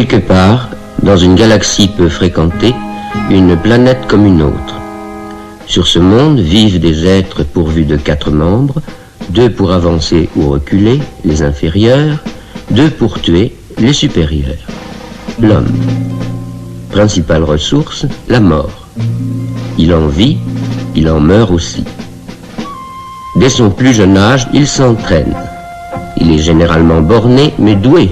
Quelque part, dans une galaxie peu fréquentée, une planète comme une autre. Sur ce monde vivent des êtres pourvus de 4 membres, 2 pour avancer ou reculer, les inférieurs, 2 pour tuer, les supérieurs. L'homme. Principale ressource, la mort. Il en vit, il en meurt aussi. Dès son plus jeune âge, il s'entraîne. Il est généralement borné, mais doué.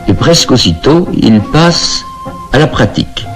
Et presque aussitôt, il passe à la pratique.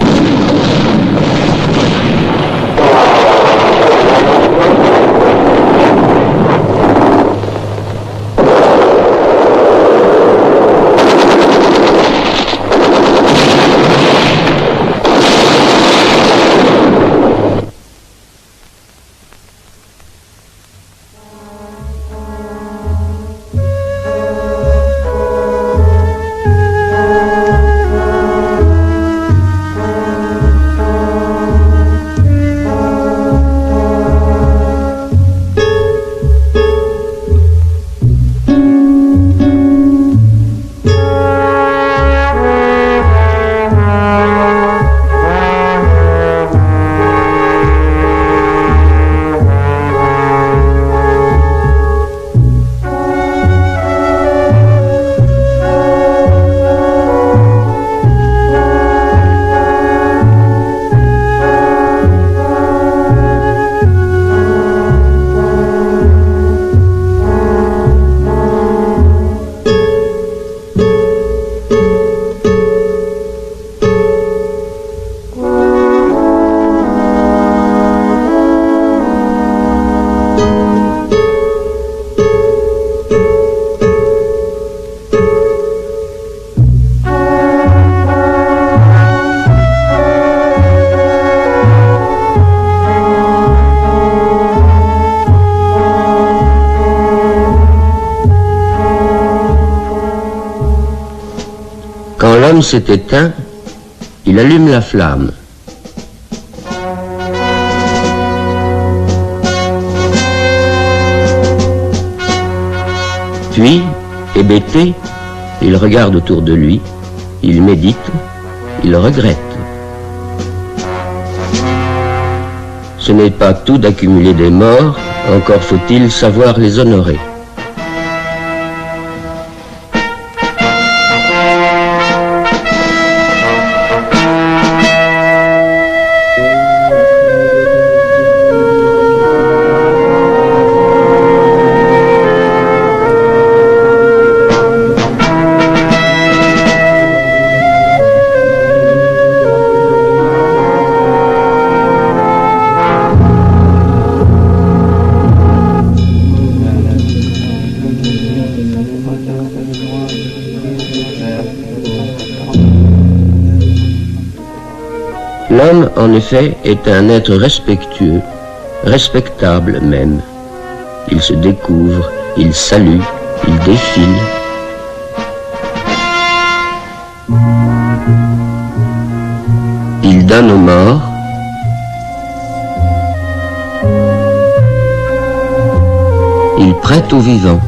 Quand l'homme s'est éteint, il allume la flamme. Puis, hébété, il regarde autour de lui, il médite, il regrette. Ce n'est pas tout d'accumuler des morts, encore faut-il savoir les honorer. L'homme, en effet, est un être respectueux, respectable même. Il se découvre, il salue, il défile. Il donne aux morts. Il prête aux vivants.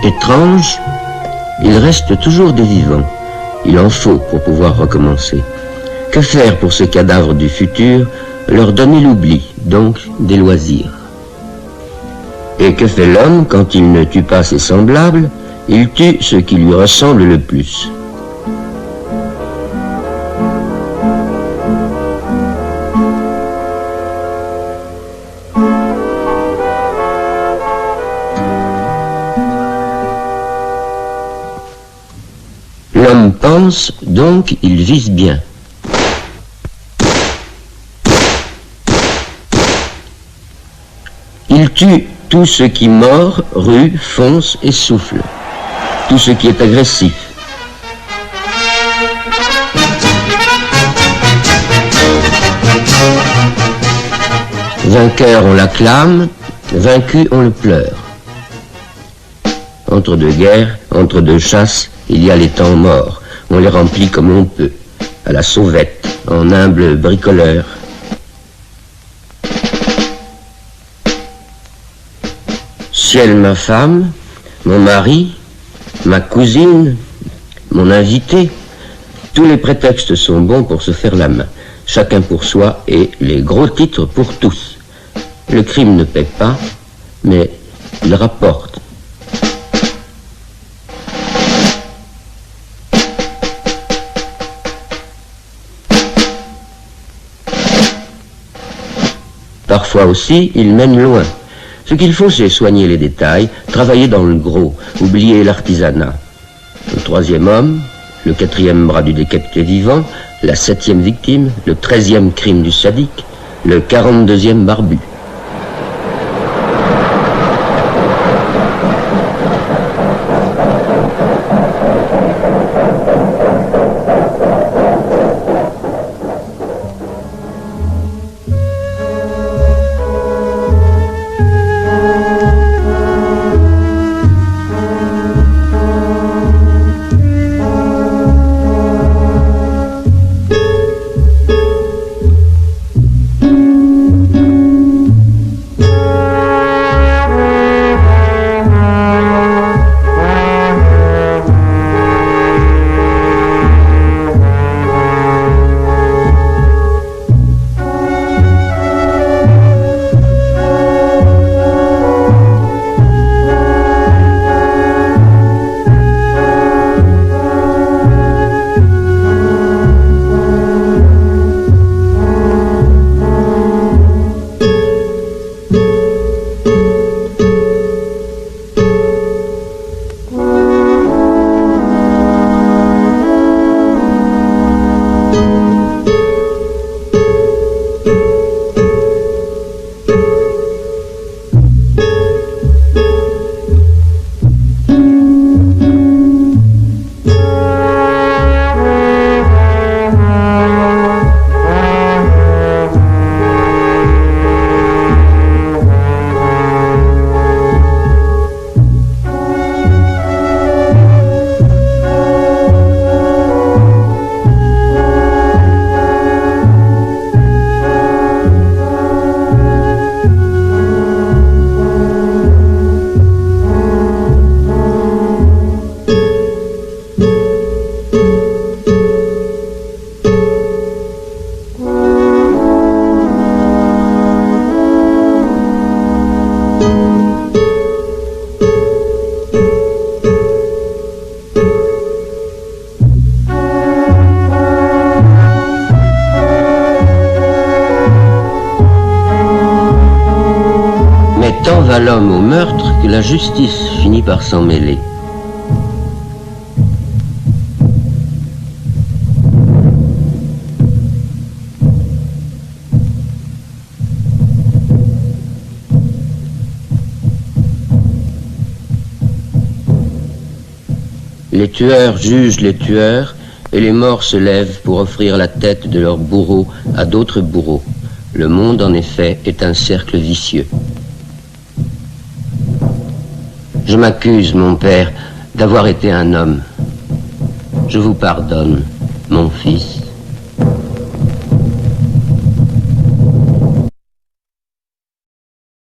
Étrange, il reste toujours des vivants. Il en faut pour pouvoir recommencer. Que faire pour ces cadavres du futur? Leur donner l'oubli, donc des loisirs. Et que fait l'homme quand il ne tue pas ses semblables? Il tue ce qui lui ressemble le plus. L'homme pense, donc il vise bien. Il tue tout ce qui mord, rue, fonce et souffle. Tout ce qui est agressif. Vainqueur, on l'acclame, Vaincu, on le pleure. Entre deux guerres, entre deux chasses, il y a les temps morts. On les remplit comme on peut, à la sauvette, en humble bricoleur. Ciel, ma femme, mon mari, ma cousine, mon invité, tous les prétextes sont bons pour se faire la main. Chacun pour soi et les gros titres pour tous. Le crime ne paie pas, mais il rapporte. Parfois aussi, il mène loin. Ce qu'il faut, c'est soigner les détails, travailler dans le gros, oublier l'artisanat. Le troisième homme, le quatrième bras du décapité vivant, la 7e victime, le 13e crime du sadique, le 42e barbu. Tant va l'homme au meurtre que la justice finit par s'en mêler. Les tueurs jugent les tueurs et les morts se lèvent pour offrir la tête de leurs bourreaux à d'autres bourreaux. Le monde, en effet, est un cercle vicieux. Je m'accuse, mon père, d'avoir été un homme. Je vous pardonne, mon fils.